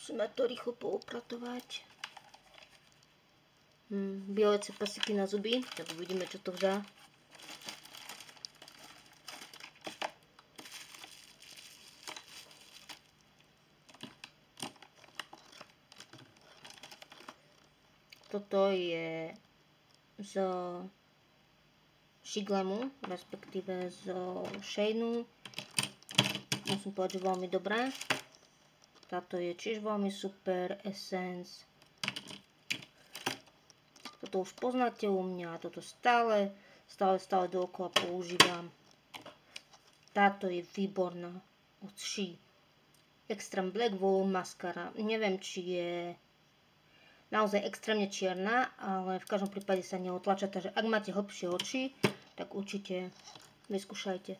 Musíme to rýchlo poupratovať. Bielece pasiky na zuby, tak uvidíme, čo to dá. Toto je z Shiglemu, respektíve z Sheinu. Musím povedať, že veľmi dobré. Táto je tiež veľmi super, Essence. Toto už poznáte u mňa, toto stále dookola používam. Táto je výborná od She. Extreme Black Volume Mascara. Neviem, či je naozaj extrémne čierna, ale v každom prípade sa neotlača, takže ak máte hlbšie oči, tak určite vyskúšajte.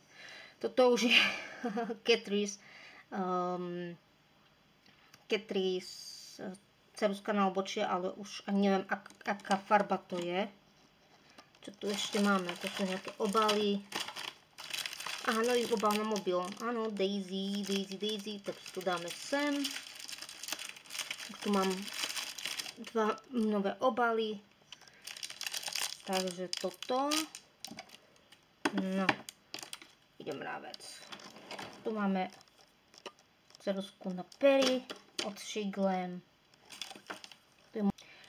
Toto už je Catrice ceruska na obočie, ale už ani neviem, aká farba to je. Čo tu ešte máme? To sú nejaké obaly. Aha, nový obal na mobil. Áno, Daisy, tak to dáme sem. Tu mám dva nové obaly. Takže toto. No, idem na vec. Tu máme cerusku na pery od Shiglem.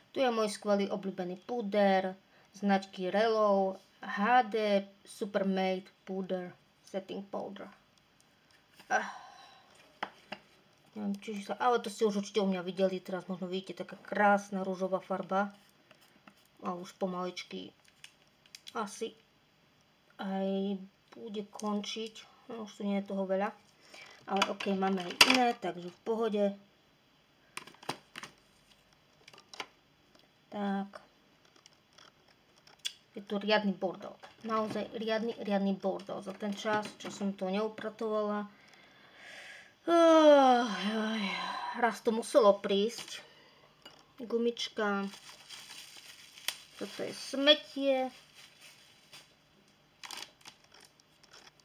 Tu je môj skvelý obľúbený púder značky Relov HD Supermade Powder Setting Powder. Neviem, ale to ste už určite u mňa videli, teraz možno vidíte, taká krásna rúžová farba. A už pomaličky asi aj bude končiť. No, už tu nie je toho veľa. Ale ok, máme aj iné, takže v pohode. Tak. Je tu riadny bordel. Naozaj riadny bordel. Za ten čas, čo som to neupratovala. Raz to muselo prísť. Gumička. Toto je smetie.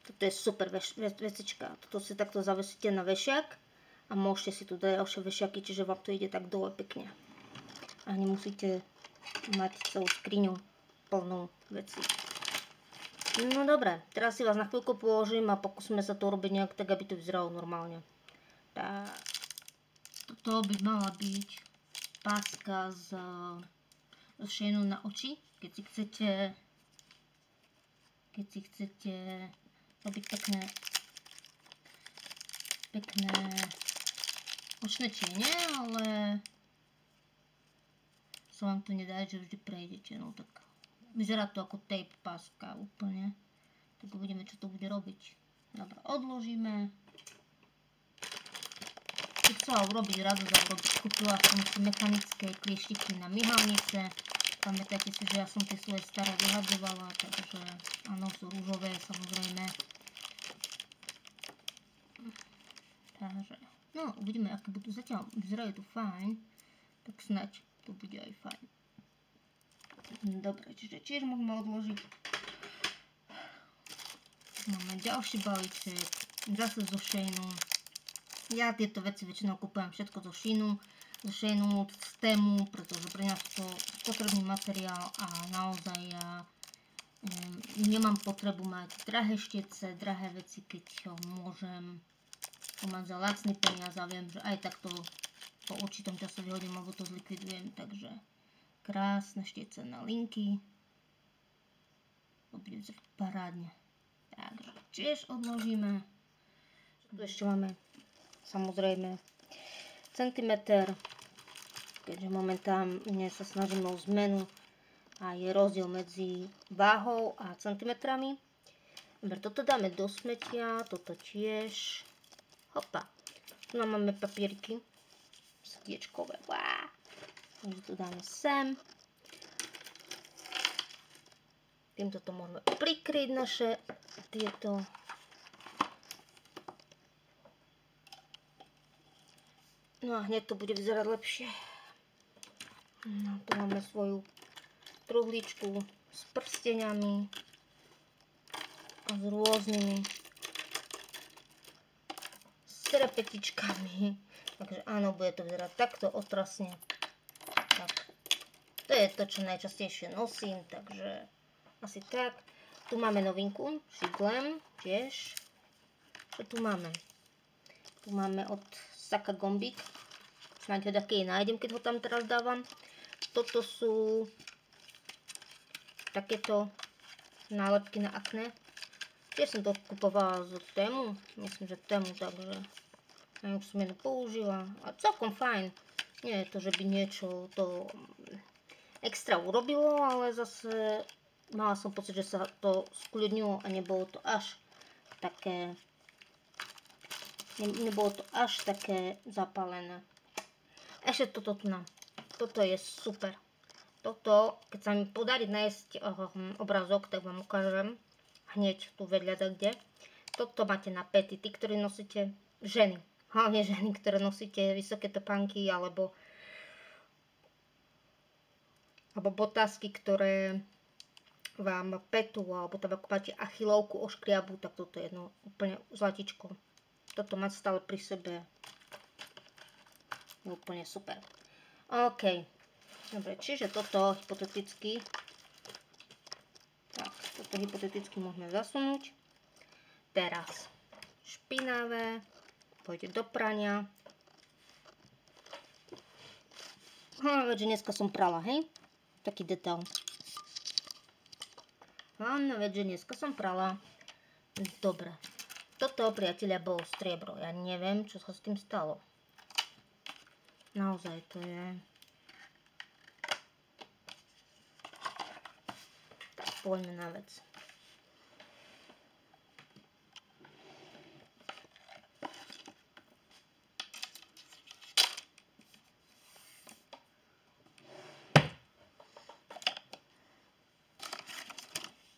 Toto je super vecička. Toto si takto zavesíte na vešiak a môžete si tu dať ďalšie vešiaky, čiže vám to ide tak dole pekne. A nemusíte mať celú skriňu plnú veci. No dobre, teraz si vás na chvíľku položím a pokúsime sa to urobiť nejak tak, aby to vyzeralo normálne. Tak. Toto by mala byť páska z Sheinu na oči, keď si chcete robiť pekné očné tiene, ale sa vám to nedá, že vždy prejdete, no tak vyzerá to ako tape páska úplne, tak uvidíme, čo to bude robiť. Dobre, odložíme. Keď chcela urobiť radosť, kúpila som si mechanické klieštiky na myhalnice. Pamätajte si, že ja som tie svoje staré vyhadzovala, takže áno, sú rúžové, samozrejme. Takže, no, uvidíme, aké budú zatiaľ. Vyzerajú tu fajn, tak snaď to bude aj fajn. Dobre, čiže tiež môžeme odložiť. Máme ďalší balíček, zase zo Sheinu. Ja tieto veci väčšinou kúpujem všetko zo Sheinu, z Temu, pretože pre nás to potrebný materiál a naozaj ja nemám potrebu mať drahé štiece, drahé veci, keď môžem to mať za lacný peniaz a viem, že aj takto po určitom čase vyhodím alebo to zlikvidujem, takže krásne štiece na linky. To bude vyzerať parádne. Takže tiež odložíme. Tu ešte máme samozrejme centimeter, keďže momentálne sa snažíme o zmenu a je rozdiel medzi váhou a centimetrami. Dobre, toto dáme do smetia, toto tiež. Hopa. Tu nám máme papieriky srdiečkové. Takže to dáme sem. Týmto to môžeme prikryť naše tieto. No a hneď to bude vyzerať lepšie. No, tu máme svoju truhličku s prsteňami a s rôznymi šapetičkami. Takže áno, bude to vyzerať takto otrasne. Tak. To je to, čo najčastejšie nosím, takže asi tak. Tu máme novinku, Shiglem, tiež. Čo tu máme? Tu máme od Saka gombík. Snáď ho taký nájdem, keď ho tam teraz dávam. Toto sú takéto nálepky na akné. Tiež som to kupovala z Temu. Myslím, že Temu, takže už som jednu použila. A celkom fajn. Nie je to, že by niečo to extra urobilo, ale zase mala som pocit, že sa to skľudnilo a nebolo to až také zapálené. Ešte toto tu nám. Toto je super. Toto, keď sa mi podarí nájsť obrázok, tak vám ukážem hneď tu vedľa kde. Toto máte na pety, tí, ktorí nosíte ženy. Hlavne ženy, ktoré nosíte vysoké topánky alebo botázky, ktoré vám petu alebo tam ako máte achilovku oškriabu, tak toto je jedno úplne zlatičko. Toto mať stále pri sebe je úplne super. OK. Dobre, čiže toto hypoteticky môžeme zasunúť. Teraz špinavé pôjde do prania. Veď, že dneska som prala, hej? Taký detail. Veď, že dneska som prala. Dobre. Toto, priatelia, bolo striebro. Ja neviem, čo sa s tým stalo. Naozaj to je... Tak, poďme na vec.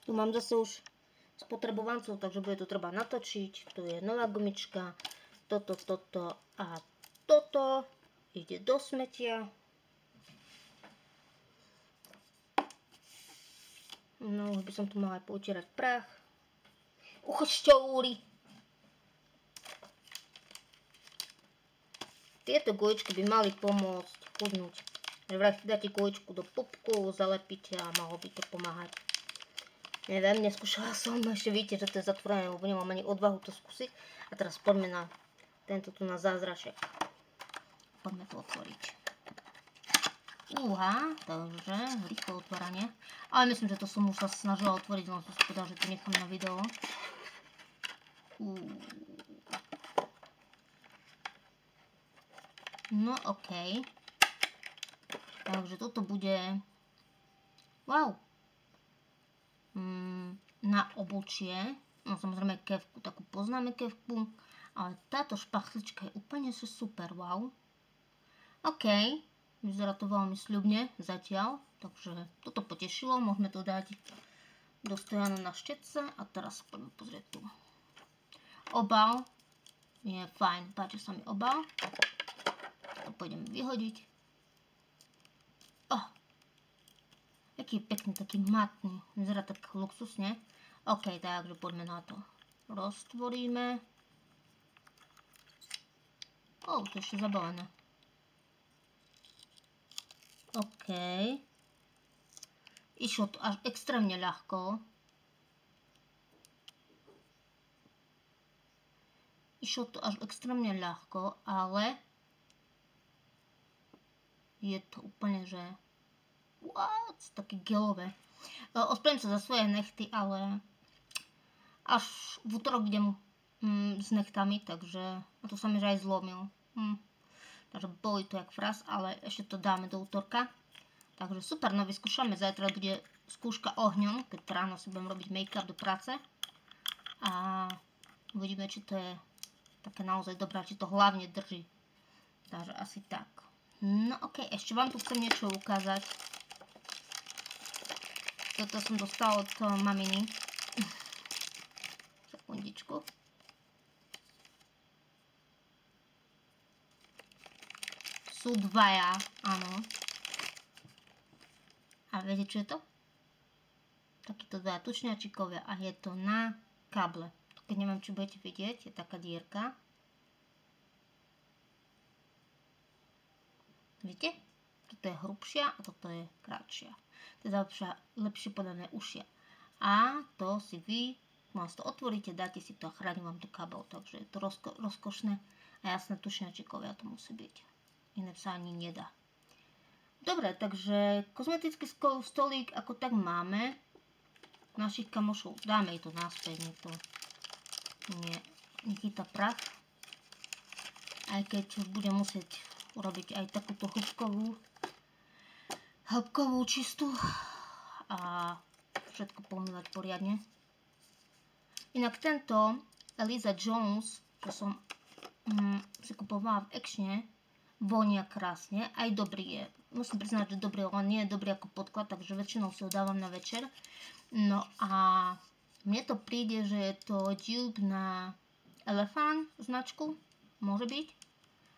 Tu mám zase už spotrebovancov, takže bude to treba natočiť. Tu je nová gumička. Toto a toto ide do smetia. No, už by som tu mala aj poutierať prach. Uchočťoúri. Tieto gojčky by mali pomôcť chudnúť. Vraj dáte gojčku do pupku, zalepíte a malo by to pomáhať. Neviem, neskúšala som, ešte vidíte, že to je zatvorené, lebo nemám ani odvahu to skúsiť. A teraz poďme na tento tu na zázraček. Poďme to otvoriť. Takže rýchlo otváranie. Ale myslím, že to som už sa snažila otvoriť, len som si povedala, že to nechám na video. No OK. Takže toto bude... Wow! Na obučie. No samozrejme kefku, takú poznáme kefku. Ale táto špachlička je úplne super, wow. OK, vyzerá to veľmi sľubne zatiaľ. Takže toto potešilo, môžeme to dať do stojana na štetce. A teraz poďme pozrieť tu. Obal je fajn, páči sa mi obal. To pôjdem vyhodiť. Taký pekný, taký matný. Vyzerá tak luxusne. OK, takže poďme na to. Roztvoríme. To je ešte zabalené. OK. Išlo to až extrémne ľahko. Ale je to úplne, že také gelové. Ospravedlňujem sa za svoje nechty, ale až v útorok idem s nechtami, takže a to sa mi že aj zlomil. Takže boli to jak fras, ale ešte to dáme do útorka. Takže super, no vyskúšame. Zajtra bude skúška ohňom, keď ráno si budem robiť make-up do práce. A uvidíme, či to je také naozaj dobré, či to hlavne drží. Takže asi tak. No OK, ešte vám tu chcem niečo ukázať. Toto som dostala od maminy. Sekundičku. Sú dvaja, áno. A viete, čo je to? Takíto dvaja tučňačikovia a je to na káble. Keď neviem, či budete vidieť, je taká dierka. Vidíte? Toto je hrubšia a toto je krátšia. Teda lepšie podané ušia. A to si vy, to otvoríte, dáte si to a chráni vám to kabel. Takže je to rozkošné a jasné, tučňačikovia to musí byť. Iné sa ani nedá. Dobre, takže kozmetický stolík ako tak máme. Našich kamošov dáme jej to naspäť, nech to nechytá prach. Aj keď budem musieť urobiť aj takúto hĺbkovú čistú a všetko pomývať poriadne. Inak tento Eliza Jones, čo som si kupovala v Actione, vonia krásne, aj dobrý je. Musím priznať, že dobrý, ale nie je dobrý ako podklad, takže väčšinou si ho dávam na večer. No a mne to príde, že je to dupe na Elephant značku, môže byť.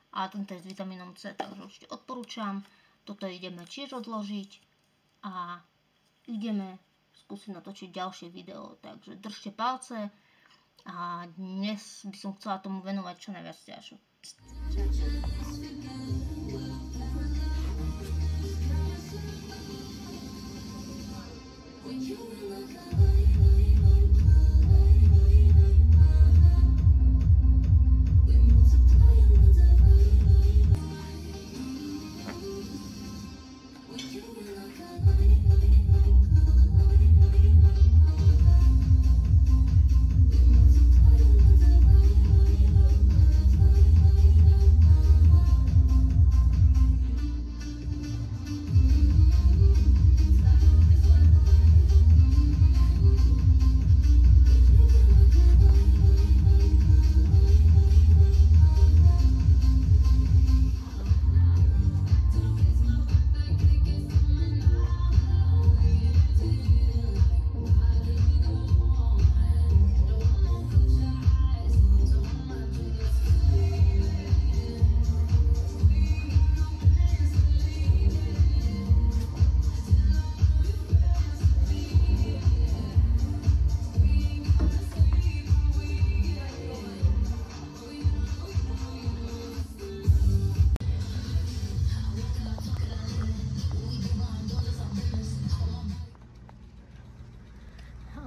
A tento je s vitamínom C, takže určite odporúčam. Toto ideme tiež odložiť a ideme skúsiť natočiť ďalšie video. Takže držte palce a dnes by som chcela tomu venovať čo najviac času.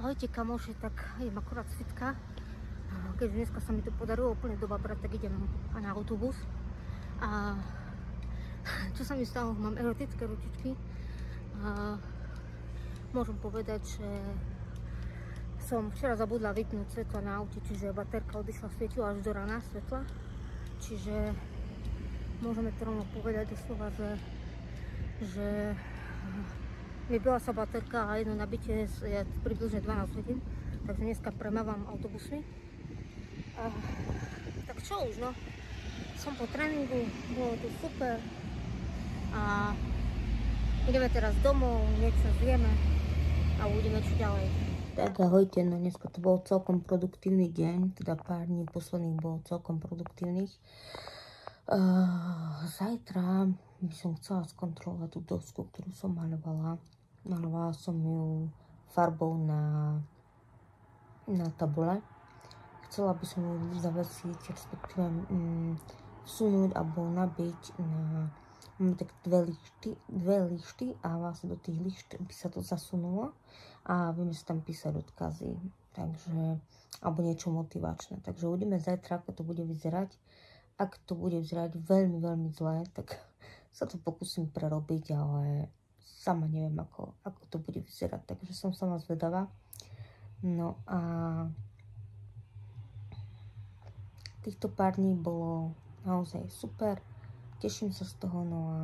Ahojte kamoši, tak idem akurát z fitka. Keďže dneska sa mi to podarilo úplne do babra, tak idem na autobus. A čo sa mi stalo? Mám erotické ručičky. Môžem povedať, že som včera zabudla vypnúť svetla na aute, čiže baterka odišla, svietila až do rána svetla. Čiže môžeme to rovno povedať doslova, že vybila sa baterka a jedno nabitie je približne 12 hodín, takže dneska premávam autobusy. Tak čo už, no? Som po tréningu, bolo to super a ideme teraz domov, niečo zjeme a uvidíme čo ďalej. Tak ahojte, no dneska to bol celkom produktívny deň, teda pár dní posledných bolo celkom produktívnych. Zajtra by som chcela skontrolovať tú dosku, ktorú som malovala. Malovala som ju farbou na tabule. Chcela by som ju zavesiť, respektíve vsunúť alebo nabiť na mám tak dve lišty a vlastne do tých lišt by sa to zasunulo a budeme sa tam písať odkazy, takže, alebo niečo motivačné. Takže uvidíme zajtra, ako to bude vyzerať. Ak to bude vyzerať veľmi, veľmi zle, tak sa to pokúsim prerobiť, ale sama neviem, ako to bude vyzerať, takže som sama zvedavá. No a týchto pár dní bolo naozaj super, teším sa z toho, no a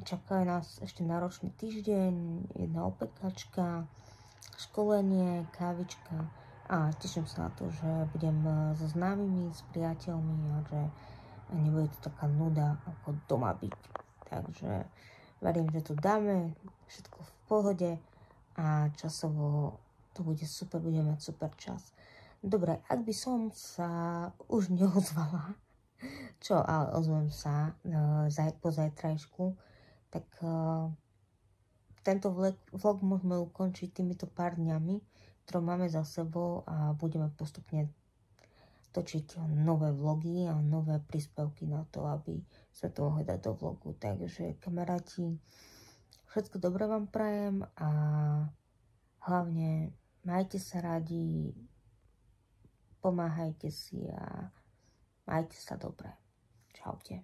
čaká nás ešte náročný týždeň, jedna opekačka, školenie, kávička a teším sa na to, že budem so známymi, s priateľmi a že nebude to taká nuda, ako doma byť. Takže verím, že to dáme, všetko v pohode a časovo to bude super, budeme mať super čas. Dobre, ak by som sa už neozvala, čo, ale ozvem sa po zajtrajšku, tak tento vlog môžeme ukončiť týmito pár dňami, ktoré máme za sebou a budeme postupne točiť nové vlogy a nové príspevky na to, aby sa to mohli dať do vlogu. Takže kamaráti, všetko dobré vám prajem a hlavne majte sa radi, pomáhajte si a majte sa dobre. Čaute.